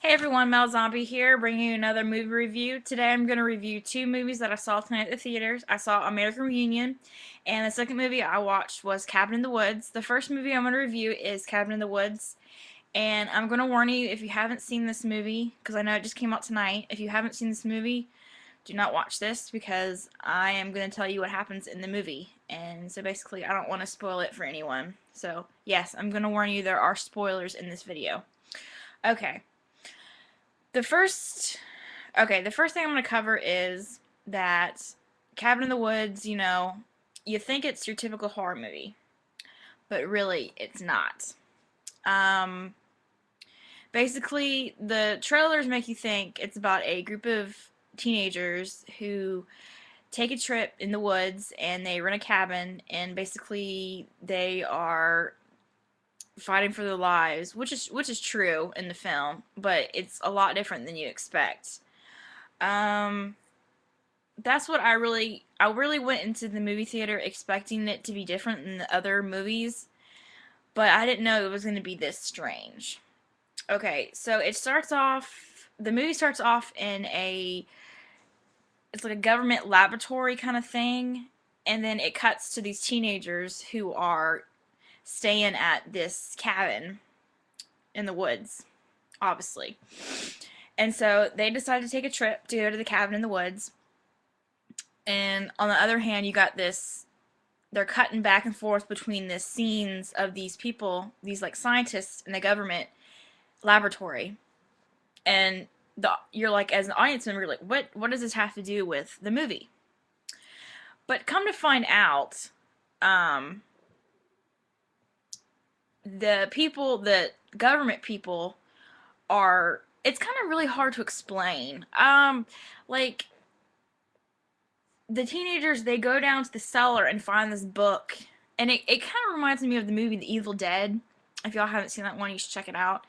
Hey everyone, Mel Zombie here, bringing you another movie review. Today I'm going to review two movies that I saw tonight at the theaters. I saw American Reunion, and the second movie I watched was Cabin in the Woods. The first movie I'm going to review is Cabin in the Woods, and I'm going to warn you if you haven't seen this movie, because I know it just came out tonight. If you haven't seen this movie, do not watch this, because I am going to tell you what happens in the movie. And so basically, I don't want to spoil it for anyone. So, yes, I'm going to warn you there are spoilers in this video. Okay. The first the first thing I'm going to cover is that Cabin in the Woods, you think it's your typical horror movie, but really it's not. Um, Basically, the trailers make you think it's about a group of teenagers who take a trip in the woods and they rent a cabin, and basically they are fighting for their lives, which is true in the film, but it's a lot different than you expect. Um, that's what I really went into the movie theater expecting it to be different than the other movies, but I didn't know it was going to be this strange. Okay, so the movie starts off in it's like a government laboratory kind of thing, and then it cuts to these teenagers who are staying at this cabin in the woods, obviously. And so they decide to take a trip to go to the cabin in the woods. And on the other hand, you got this, they're cutting back and forth between the scenes of these people, these like scientists in the government laboratory. And you're like, as an audience member, you're like, what does this have to do with the movie? But come to find out, um, the government people are, it's kind of really hard to explain. Like, the teenagers, they go down to the cellar and find this book, and it kind of reminds me of the movie The Evil Dead. If y'all haven't seen that one, you should check it out.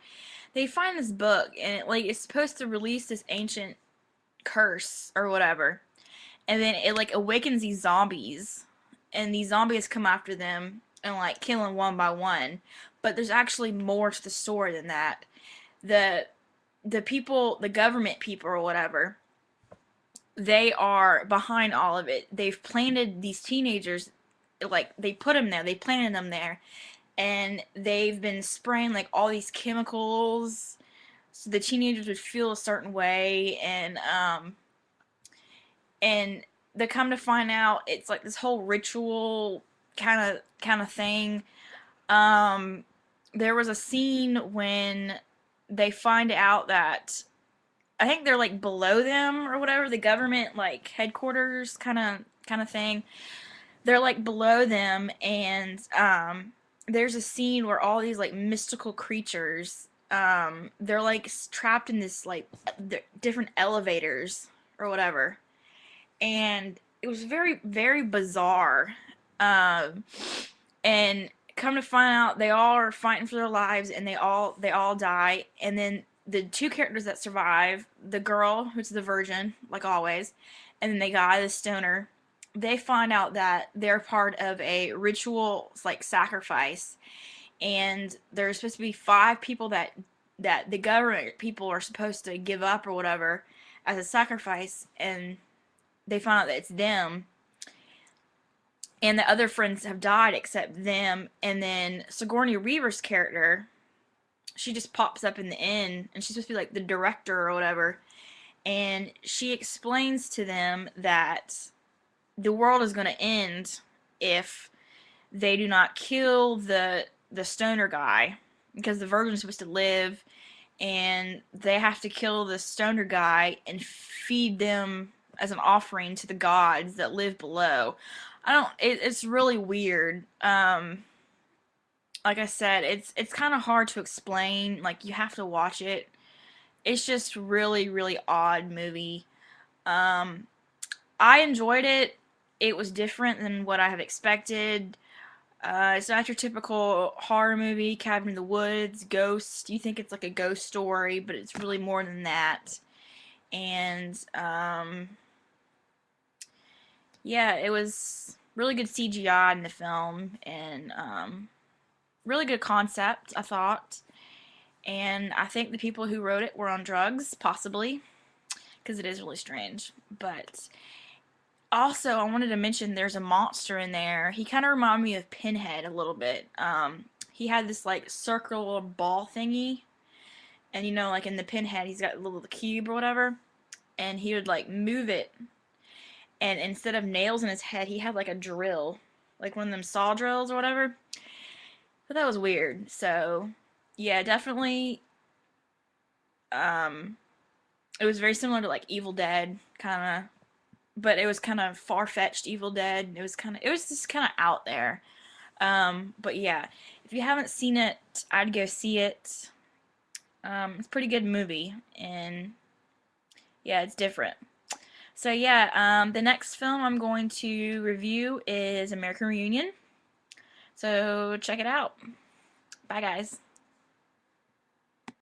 They find this book, and it's supposed to release this ancient curse or whatever, and then it like awakens these zombies, and these zombies come after them and like kill them one by one. But there's actually more to the story than that. The the people, the government people or whatever, they are behind all of it. They've planted these teenagers, like they put them there, they planted them there, and they've been spraying like all these chemicals so the teenagers would feel a certain way, and they come to find out it's like this whole ritual kind of thing. Um, there was a scene when they find out that I think they're like below them or whatever, the government like headquarters kind of thing. They're like below them, and there's a scene where all these like mystical creatures, they're like trapped in this like different elevators or whatever, and it was very very bizarre. Um, and come to find out, they all are fighting for their lives, and they all die, and then the two characters that survive, the girl who's the virgin like always, and then the guy, the stoner, they find out that they're part of a ritual like sacrifice, and there's supposed to be five people that the government people are supposed to give up or whatever as a sacrifice, and they find out that it's them, and the other friends have died except them. And then Sigourney Weaver's character, she just pops up in the end, and she's supposed to be like the director or whatever, and she explains to them that the world is going to end if they do not kill the stoner guy, because the virgin is supposed to live, and they have to kill the stoner guy and feed them as an offering to the gods that live below. I don't. It's really weird. Like I said, it's kind of hard to explain. Like, you have to watch it. It's just really really odd movie. Um, I enjoyed it. It was different than what I have expected. It's not your typical horror movie, Cabin in the Woods, ghost. You think it's like a ghost story, but it's really more than that. And yeah, it was really good CGI in the film, and really good concept, I thought. and I think the people who wrote it were on drugs, possibly, because it is really strange. But also, I wanted to mention there's a monster in there. He kind of reminded me of Pinhead a little bit. He had this like circular ball thingy, and like in the Pinhead, he's got a little cube or whatever, and he would like move it, and instead of nails in his head, he had like a drill, like one of them saw drills or whatever. But that was weird. So, yeah, definitely. Um, it was very similar to like Evil Dead, kind of, but it was kind of far fetched Evil Dead. It was just kind of out there. But yeah, if you haven't seen it, I'd go see it. It's a pretty good movie, and yeah, it's different. So yeah, the next film I'm going to review is American Reunion. So check it out. Bye, guys.